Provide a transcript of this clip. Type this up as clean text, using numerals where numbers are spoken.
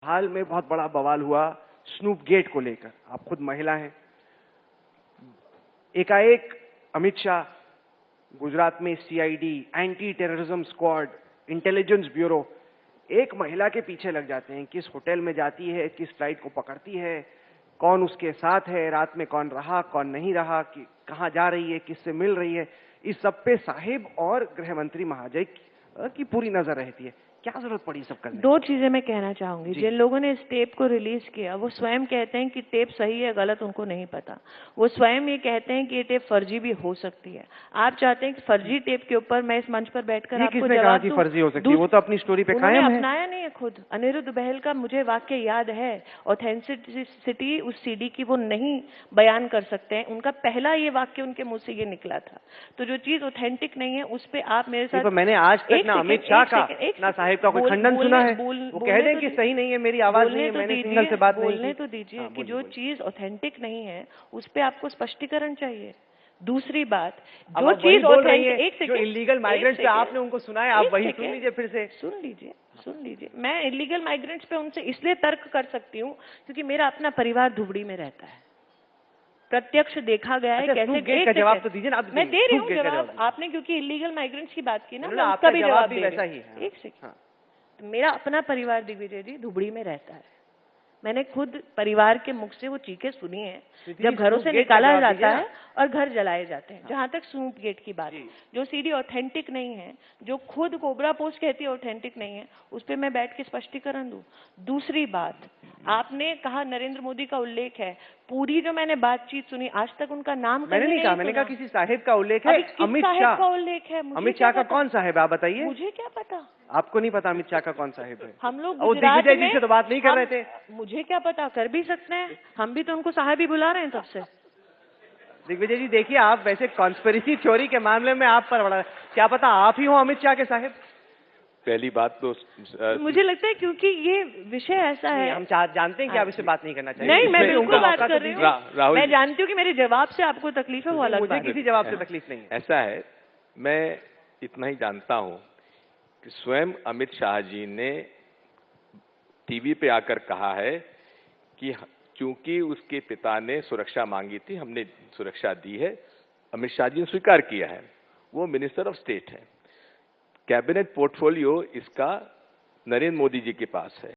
हाल में बहुत बड़ा बवाल हुआ स्नूप गेट को लेकर। आप खुद महिला हैं। एकाएक अमित शाह गुजरात में CID, anti terrorism squad, intelligence bureau एक महिला के पीछे लग जाते हैं। किस होटल में जाती है, किस फ्लाइट को पकड़ती है, कौन उसके साथ है, रात में कौन रहा कौन नहीं रहा, कि कहां जा रही है, किससे मिल रही है, इस सब पे साहिब और गृह मंत्री महाजय की पूरी नजर रहती है। क्या जरूरत पड़ी सब करने? दो चीजें मैं कहना चाहूंगी। जिन लोगों ने इस टेप को रिलीज किया वो स्वयं कहते हैं कि टेप सही है गलत उनको नहीं पता। वो स्वयं ये कहते हैं कि ये टेप फर्जी भी हो सकती है। आप चाहते हैं कि फर्जी टेप के ऊपर मैं इस मंच पर बैठकर आपको जवाब दूं? फर्जी हो सकती है? वो तो अपनी स्टोरी पे कायम है। अपनाया नहीं है खुद। अनिरुद्ध बहल का मुझे वाक्य याद है, ऑथेंटिसिटी उस सीडी की वो नहीं बयान कर सकते हैं। उनका पहला ये वाक्य उनके मुंह से ये निकला था। तो जो चीज ऑथेंटिक नहीं है उस पर आप मेरे साथ, मैंने आज तक ना अमित शाह का ना साहिब का कोई खंडन सुना है। वो कह दें कि सही नहीं है, मेरी आवाज नहीं है, मैंने सिंगल से बात नहीं की। बोलने तो दीजिए कि जो चीज ऑथेंटिक नहीं है उस पे आपको स्पष्टीकरण चाहिए। दूसरी बात, जो चीज ऑथेंटिक, एक सेकंड, जो इलीगल माइग्रेंट्स पे आपने उनको सुना है, आप वही सुन लीजिए फिर से। सुन लीजिए। मैं इलीगल माइग्रेंट्स पे उनसे इसलिए तर्क कर सकती हूँ क्योंकि मेरा अपना परिवार धुबड़ी में रहता है, प्रत्यक्ष देखा गया है। कैसे गेट का जवाब तो दीजिए ना। मैं दे रही हूँ जवाब। आपने क्योंकि इलीगल माइग्रेंट्स की बात की ना, मैं उसका भी जवाब दे रही हूँ। एक सेकंड। मेरा अपना परिवार दिग्विजय जी धुबड़ी में रहता है। मैंने खुद परिवार के मुख से वो चीखें सुनी है जब घरों से निकाला जाता है और घर जलाए जाते हैं। जहां तक स्नूप गेट की बात, जो सीडी ऑथेंटिक नहीं है, जो खुद कोबरा पोस्ट कहती है ऑथेंटिक नहीं है, उस पर मैं बैठ के स्पष्टीकरण दूं। दूसरी बात, आपने कहा नरेंद्र मोदी का उल्लेख है। पूरी जो मैंने बातचीत सुनी आज तक उनका नाम मैंने नहीं कहा। मैंने कहा किसी साहिब का उल्लेख है। अमित शाह का उल्लेख है। अमित शाह का कौन साहिब, आप बताइए। मुझे क्या पता? आपको नहीं पता अमित शाह का कौन साहिब है? हम लोग दिग्विजय जी से तो बात नहीं कर रहे थे। मुझे क्या पता, कर भी सकते हैं। हम भी तो उनको साहिब ही बुला रहे हैं तब से। दिग्विजय जी देखिए, आप वैसे कॉन्स्पिरेसी थ्योरी के मामले में आप पर बड़ा, क्या पता आप ही हो अमित शाह के साहिब। पहली बात तो मुझे लगता है क्योंकि ये विषय ऐसा है, हम जानते हैं कि आप इससे बात नहीं करना चाहिए। नहीं, मैं बिल्कुल बात कर रही हूँ। मैं जानती हूँ कि मेरे जवाब से आपको तकलीफ है, वो अलग बात है। मुझे किसी जवाब से तकलीफ नहीं है। ऐसा है, मैं इतना ही जानता हूँ कि स्वयं अमित शाह जी ने टीवी पे आकर कहा है कि चूंकि उसके पिता ने सुरक्षा मांगी थी, हमने सुरक्षा दी है। अमित शाह जी ने स्वीकार किया है। वो मिनिस्टर ऑफ स्टेट है। कैबिनेट पोर्टफोलियो इसका नरेंद्र मोदी जी के पास है।